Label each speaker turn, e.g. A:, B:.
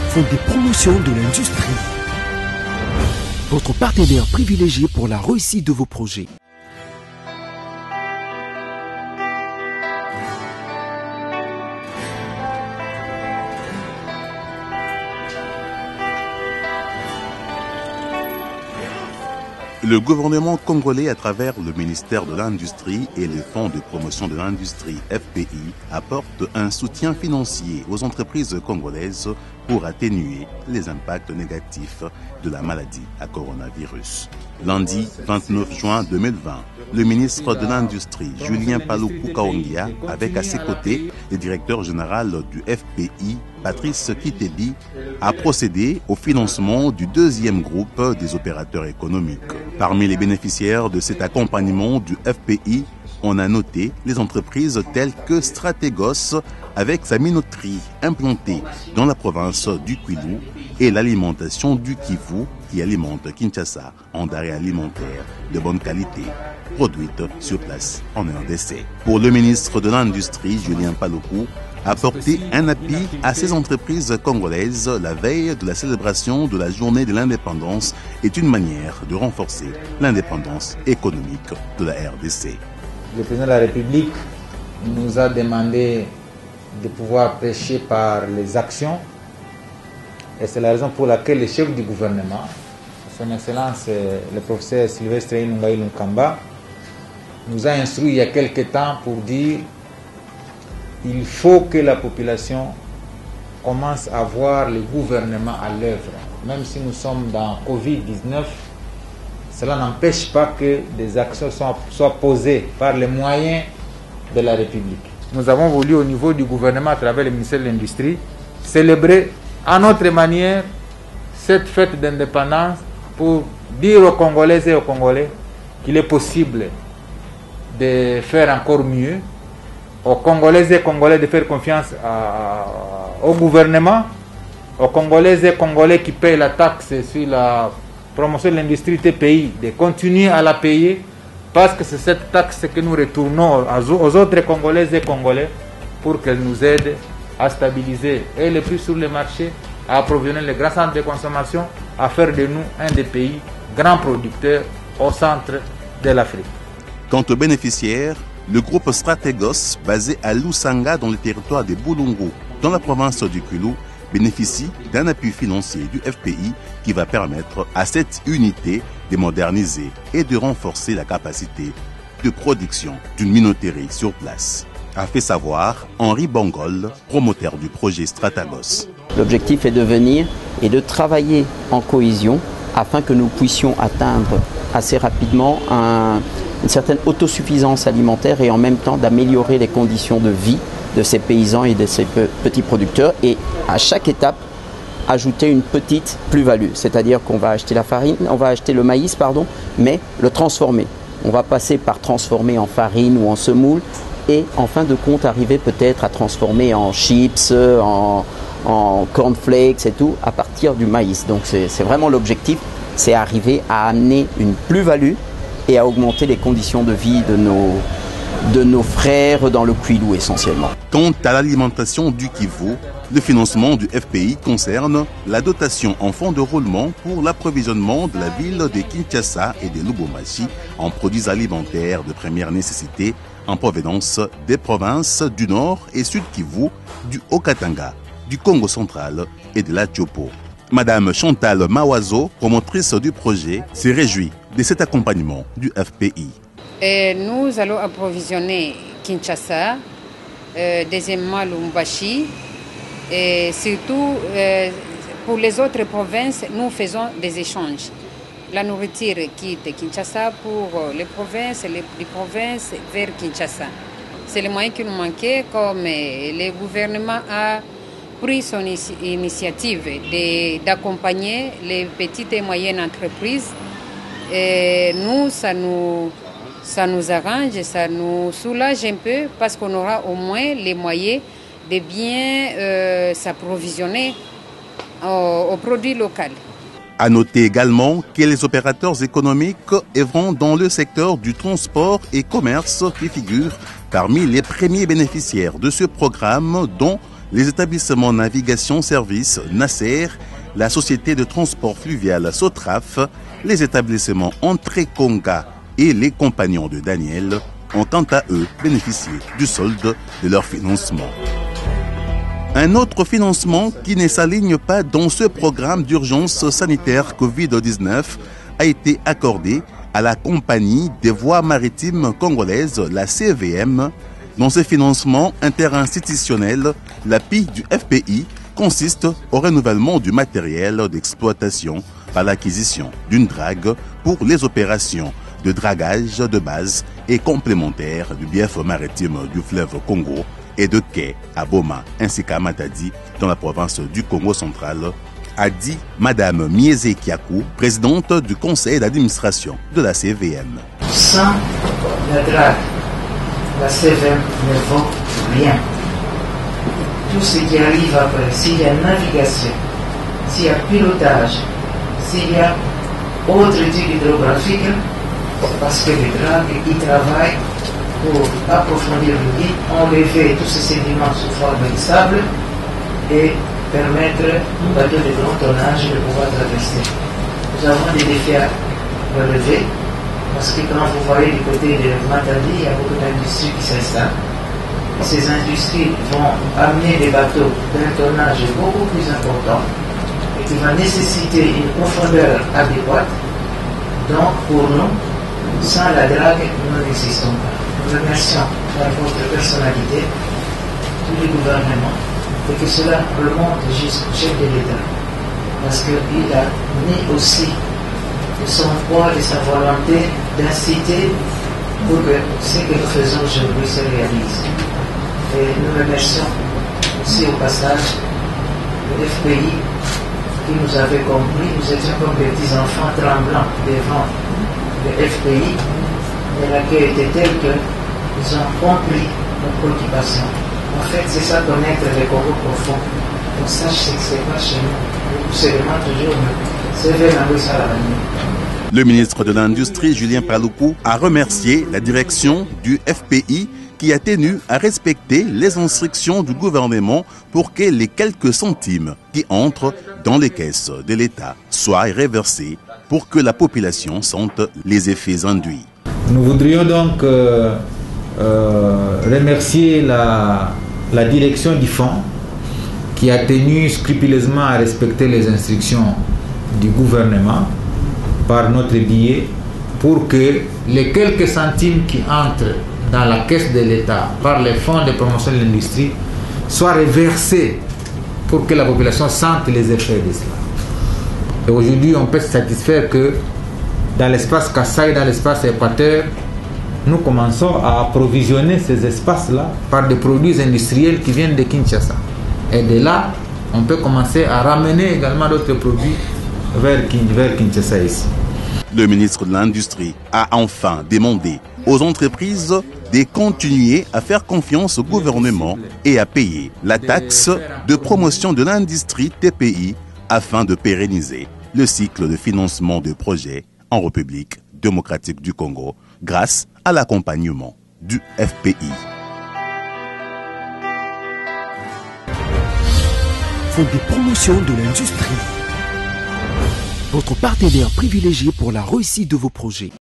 A: Fonds de promotion de l'industrie. Votre partenaire privilégié pour la réussite de vos projets.
B: Le gouvernement congolais, à travers le ministère de l'Industrie et le Fonds de promotion de l'industrie FPI, apporte un soutien financier aux entreprises congolaises pour atténuer les impacts négatifs de la maladie à coronavirus. Lundi 29 juin 2020, le ministre de l'Industrie, Julien Paluku Kaongia, avec à ses côtés le directeur général du FPI, Patrice Kitebi, a procédé au financement du deuxième groupe des opérateurs économiques. Parmi les bénéficiaires de cet accompagnement du FPI, on a noté les entreprises telles que Strategos avec sa minoterie implantée dans la province du Kwilu et l'alimentation du Kivu qui alimente Kinshasa en denrées alimentaires de bonne qualité, produites sur place en RDC. Pour le ministre de l'Industrie, Julien Paluku, apporter un appui à ces entreprises congolaises la veille de la célébration de la journée de l'indépendance est une manière de renforcer l'indépendance économique de la RDC.
C: Le président de la République nous a demandé de pouvoir prêcher par les actions et c'est la raison pour laquelle le chef du gouvernement, son Excellence le professeur Sylvestre Inungai Lunkamba, nous a instruit il y a quelque temps pour dire il faut que la population commence à voir le gouvernement à l'œuvre. Même si nous sommes dans Covid-19, cela n'empêche pas que des actions soient posées par les moyens de la République. Nous avons voulu au niveau du gouvernement, à travers le ministère de l'Industrie, célébrer à notre manière cette fête d'indépendance pour dire aux Congolaises et aux Congolais qu'il est possible de faire encore mieux, aux Congolaises et Congolais de faire confiance au gouvernement, aux Congolaises et Congolais qui payent la taxe sur la promotion de l'industrie TPI, de continuer à la payer parce que c'est cette taxe que nous retournons aux autres Congolaises et Congolais pour qu'elles nous aident à stabiliser et les prix sur le marché, à approvisionner les grands centres de consommation, à faire de nous un des pays grands producteurs au centre de l'Afrique.
B: Quant aux bénéficiaires, le groupe Strategos, basé à Lusanga dans le territoire de Bulungu, dans la province du Kwilu, bénéficie d'un appui financier du FPI qui va permettre à cette unité de moderniser et de renforcer la capacité de production d'une minoterie sur place, a fait savoir Henri Bongol, promoteur du projet Strategos.
D: L'objectif est de venir et de travailler en cohésion afin que nous puissions atteindre assez rapidement une certaine autosuffisance alimentaire et en même temps d'améliorer les conditions de vie de ces paysans et de ces petits producteurs et à chaque étape ajouter une petite plus-value, c'est-à-dire qu'on va acheter la farine, on va acheter le maïs, mais le transformer. On va passer par transformer en farine ou en semoule et en fin de compte arriver peut-être à transformer en chips, en cornflakes et tout à partir du maïs. Donc c'est vraiment l'objectif, c'est arriver à amener une plus-value et à augmenter les conditions de vie de nos frères dans le Kwilu essentiellement.
B: Quant à l'alimentation du Kivu, le financement du FPI concerne la dotation en fonds de roulement pour l'approvisionnement de la ville de Kinshasa et de Lubumbashi en produits alimentaires de première nécessité en provenance des provinces du Nord et Sud Kivu, du Haut-Katanga, du Congo central et de la Tchopo. Madame Chantal Mawazo, promotrice du projet, se réjouit de cet accompagnement du FPI.
E: Nous allons approvisionner Kinshasa, deuxièmement Lubumbashi, et surtout pour les autres provinces, nous faisons des échanges. La nourriture quitte Kinshasa pour les provinces vers Kinshasa. C'est le moyen qui nous manquait, comme le gouvernement a pris son initiative d'accompagner les petites et moyennes entreprises. Et nous, ça nous arrange, ça nous soulage un peu parce qu'on aura au moins les moyens de bien s'approvisionner aux produits locaux.
B: À noter également que les opérateurs économiques œuvrant dans le secteur du transport et commerce qui figurent parmi les premiers bénéficiaires de ce programme, dont les établissements navigation service Nasser, la société de transport fluvial Sotraf, les établissements Entrée Conga et les compagnons de Daniel ont quant à eux bénéficié du solde de leur financement. Un autre financement qui ne s'aligne pas dans ce programme d'urgence sanitaire Covid-19 a été accordé à la Compagnie des voies maritimes congolaises, la CVM. Dans ce financement interinstitutionnel, l'appui du FPI consiste au renouvellement du matériel d'exploitation par l'acquisition d'une drague pour les opérations de dragage de base et complémentaire du bief maritime du fleuve Congo et de quai à Boma ainsi qu'à Matadi dans la province du Congo central, a dit Madame Mieze Kiakou, présidente du conseil d'administration de la CVM.
F: Sans la drague, la CVM ne vaut rien. Tout ce qui arrive après, s'il y a navigation, s'il y a pilotage, s'il y a autre type hydrographique, c'est parce que les dragues, ils travaillent pour approfondir le guide, enlever tous ces sédiments sous forme de sable et permettre aux bateaux de grand tonnage de pouvoir traverser. Nous avons des défis à relever parce que quand vous voyez du côté de Matadi, il y a beaucoup d'industries qui s'installent. Ces industries vont amener des bateaux d'un tonnage beaucoup plus important et qui va nécessiter une profondeur adéquate. Donc pour nous, sans la drague, nous n'existons pas. Nous remercions par votre personnalité, tous les gouvernements, et que cela remonte jusqu'au chef de l'État. Parce qu'il a mis aussi de son poids, de sa volonté d'inciter pour que ce que nous faisons aujourd'hui se réalise. Et nous remercions aussi au passage le FPI qui nous avait compris. Nous étions comme des petits enfants tremblants devant le FPI, mais l'accueil était tel qu'ils ont compris nos préoccupations. En fait, c'est ça connaître les Congo profonds. On sache ce qui se passe chez nous. C'est vraiment toujours c'est vers la
B: Le ministre de l'Industrie, Julien Paluku, a remercié la direction du FPI qui a tenu à respecter les instructions du gouvernement pour que les quelques centimes qui entrent dans les caisses de l'État soient réversés pour que la population sente les effets induits.
C: Nous voudrions donc remercier la direction du fonds qui a tenu scrupuleusement à respecter les instructions du gouvernement par notre biais pour que les quelques centimes qui entrent dans la caisse de l'État par les fonds de promotion de l'industrie soient reversés pour que la population sente les effets de cela. Et aujourd'hui, on peut se satisfaire que dans l'espace Kassai, dans l'espace Équateur, nous commençons à approvisionner ces espaces-là par des produits industriels qui viennent de Kinshasa. Et de là, on peut commencer à ramener également d'autres produits vers Kinshasa ici.
B: Le ministre de l'Industrie a enfin demandé aux entreprises de continuer à faire confiance au gouvernement et à payer la taxe de promotion de l'industrie TPI afin de pérenniser le cycle de financement de projets en République démocratique du Congo grâce à l'accompagnement du FPI.
A: Fonds de promotion de l'industrie. Votre partenaire privilégié pour la réussite de vos projets.